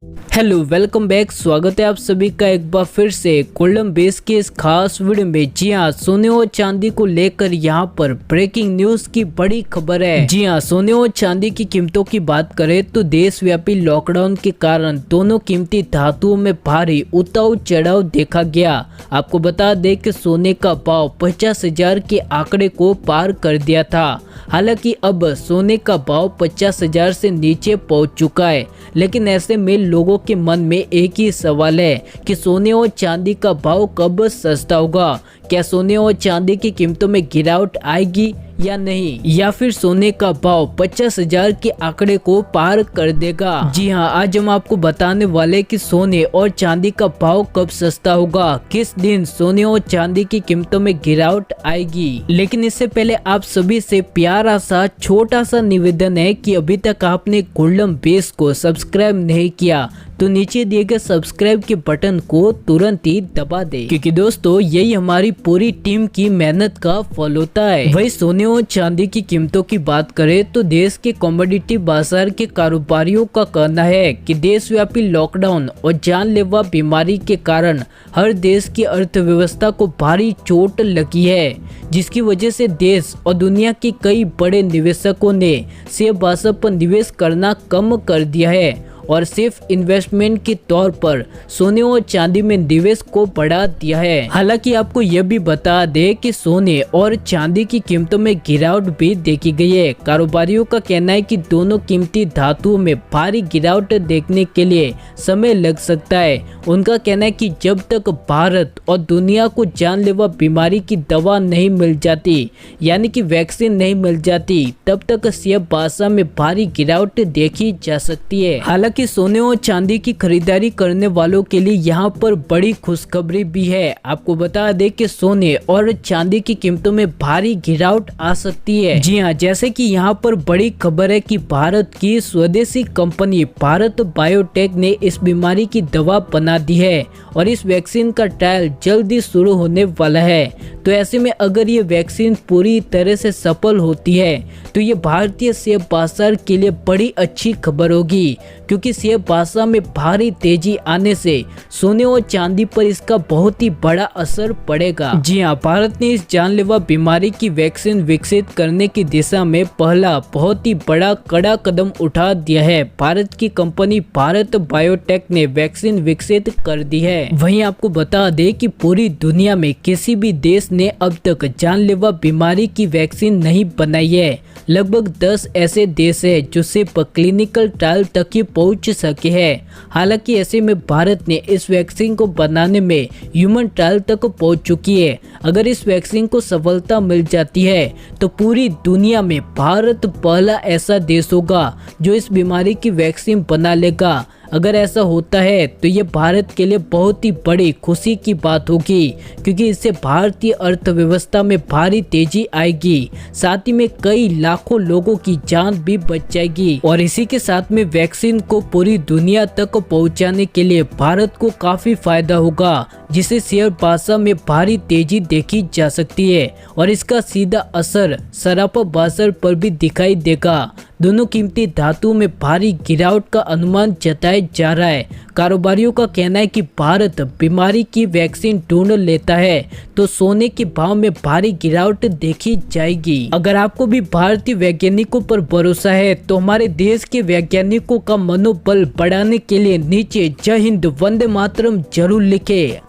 Hello welcome back. स्वागत है आप सभी का एक बार फिर से गोल्डन बेस के इस खास वीडियो में। जी हाँ, सोने और चांदी को लेकर यहाँ पर ब्रेकिंग न्यूज की बड़ी खबर है। जी हाँ, सोने और चांदी की कीमतों की बात करें तो देशव्यापी लॉकडाउन के कारण दोनों कीमती धातुओं में भारी उतार चढ़ाव देखा गया। आपको बता दें कि सोने का भाव 50,000 के आंकड़े को पार कर दिया था। हालांकि अब सोने का भाव 50,000 से नीचे पहुंच चुका है, लेकिन ऐसे में लोगों के मन में एक ही सवाल है कि सोने और चांदी का भाव कब सस्ता होगा। क्या सोने और चांदी की कीमतों में गिरावट आएगी या नहीं, या फिर सोने का भाव 50,000 के आंकड़े को पार कर देगा। जी हाँ, आज हम आपको बताने वाले कि सोने और चांदी का भाव कब सस्ता होगा, किस दिन सोने और चांदी की कीमतों में गिरावट आएगी। लेकिन इससे पहले आप सभी से प्यारा सा छोटा सा निवेदन है कि अभी तक आपने गोल्डन बेस को सब्सक्राइब नहीं किया तो नीचे दिए गए सब्सक्राइब के बटन को तुरंत ही दबा दे, क्योंकि दोस्तों यही हमारी पूरी टीम की मेहनत का फल होता है। वही सोने और चांदी की कीमतों की बात करें तो देश के कमोडिटी बाजार के कारोबारियों का कहना है कि देशव्यापी लॉकडाउन और जानलेवा बीमारी के कारण हर देश की अर्थव्यवस्था को भारी चोट लगी है, जिसकी वजह से देश और दुनिया के कई बड़े निवेशकों ने शेयर बाजार पर निवेश करना कम कर दिया है और सिर्फ इन्वेस्टमेंट के तौर पर सोने और चांदी में निवेश को बढ़ा दिया है। हालांकि आपको यह भी बता दे कि सोने और चांदी की कीमतों में गिरावट भी देखी गई है। कारोबारियों का कहना है कि दोनों कीमती धातुओं में भारी गिरावट देखने के लिए समय लग सकता है। उनका कहना है कि जब तक भारत और दुनिया को जानलेवा बीमारी की दवा नहीं मिल जाती, यानी कि वैक्सीन नहीं मिल जाती, तब तक शेयर बाजार में भारी गिरावट देखी जा सकती है। हालांकि सोने और चांदी की खरीदारी करने वालों के लिए यहाँ पर बड़ी खुशखबरी भी है। आपको बता दें कि सोने और चांदी की कीमतों में भारी गिरावट आ सकती है। जी हाँ, जैसे कि यहाँ पर बड़ी खबर है कि भारत की स्वदेशी कंपनी भारत बायोटेक ने इस बीमारी की दवा बना दी है और इस वैक्सीन का ट्रायल जल्दी शुरू होने वाला है। तो ऐसे में अगर ये वैक्सीन पूरी तरह से सफल होती है तो ये भारतीय शेयर बाजार के लिए बड़ी अच्छी खबर होगी, क्योंकि शेयर बाजार में भारी तेजी आने से सोने और चांदी पर इसका बहुत ही बड़ा असर पड़ेगा। जी हाँ, भारत ने इस जानलेवा बीमारी की वैक्सीन विकसित करने की दिशा में पहला बहुत ही बड़ा कड़ा कदम उठा दिया है। भारत की कंपनी भारत बायोटेक ने वैक्सीन विकसित कर दी है। वहीं आपको बता दें कि पूरी दुनिया में किसी भी देश ने अब तक जानलेवा बीमारी की वैक्सीन नहीं बनाई है। लगभग 10 ऐसे देश है जो सिर्फ क्लिनिकल ट्रायल तक ही पहुंच सके हैं। हालांकि ऐसे में भारत ने इस वैक्सीन को बनाने में ह्यूमन ट्रायल तक पहुंच चुकी है। अगर इस वैक्सीन को सफलता मिल जाती है तो पूरी दुनिया में भारत पहला ऐसा देश होगा जो इस बीमारी की वैक्सीन बना लेगा। अगर ऐसा होता है तो ये भारत के लिए बहुत ही बड़ी खुशी की बात होगी, क्योंकि इससे भारतीय अर्थव्यवस्था में भारी तेजी आएगी, साथ ही में कई लाखों लोगों की जान भी बच जाएगी। और इसी के साथ में वैक्सीन को पूरी दुनिया तक पहुंचाने के लिए भारत को काफी फायदा होगा, जिससे शेयर बाजार में भारी तेजी देखी जा सकती है और इसका सीधा असर सराफा बाजार पर भी दिखाई देगा। दोनों कीमती धातुओं में भारी गिरावट का अनुमान जताया जा रहा है। कारोबारियों का कहना है कि भारत बीमारी की वैक्सीन ढूंढ लेता है तो सोने के भाव में भारी गिरावट देखी जाएगी। अगर आपको भी भारतीय वैज्ञानिकों पर भरोसा है तो हमारे देश के वैज्ञानिकों का मनोबल बढ़ाने के लिए नीचे जय हिंद वंदे मातरम जरूर लिखे।